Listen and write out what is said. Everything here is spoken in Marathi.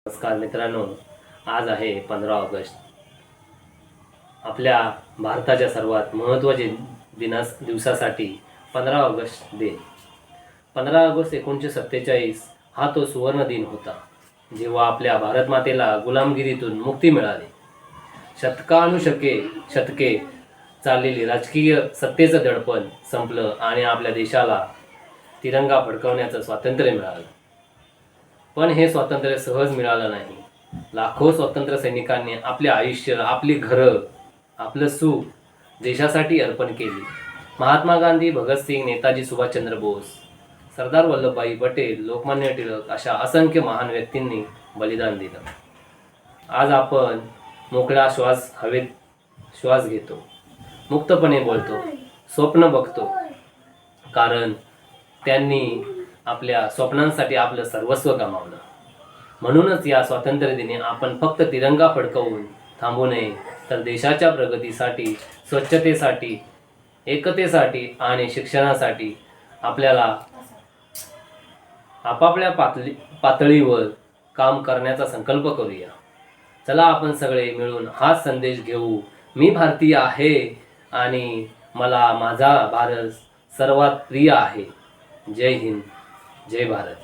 नमस्कार मित्रांनो, आज आहे 15 ऑगस्ट. आपल्या भारताच्या सर्वात महत्त्वाचे दिवसासाठी 15 ऑगस्ट दिन. 15 ऑगस्ट 1947 हा तो सुवर्ण दिन होता, जेव्हा आपल्या भारतमातेला गुलामगिरीतून मुक्ती मिळाली. शतके चाललेली राजकीय सत्तेचं दडपण संपलं आणि आपल्या देशाला तिरंगा फडकवण्याचं स्वातंत्र्य मिळालं. पण हे स्वातंत्र्य सहज मिळालं नाही. लाखो स्वातंत्र्य सैनिकांनी आपले आयुष्य, आपली घरं, आपलं सुख देशासाठी अर्पण केली. महात्मा गांधी, भगतसिंग, नेताजी सुभाषचंद्र बोस, सरदार वल्लभभाई पटेल, लोकमान्य टिळक अशा असंख्य महान व्यक्तींनी बलिदान दिलं. आज आपण मोकळा हवेत श्वास घेतो, मुक्तपणे बोलतो, स्वप्न बघतो, कारण त्यांनी आपल्या स्वप्नांसाठी आपलं सर्वस्व गमावलं. म्हणूनच या स्वातंत्र्य दिनी आपण फक्त तिरंगा फडकवून थांबू नये, तर देशाच्या प्रगतीसाठी, स्वच्छतेसाठी, एकतेसाठी आणि शिक्षणासाठी आपल्याला आपापल्या पातळीवर काम करण्याचा संकल्प करूया. चला आपण सगळे मिळून हाच संदेश घेऊ. मी भारतीय आहे आणि मला माझा भारत सर्वात प्रिय आहे. जय हिंद, जय भारत.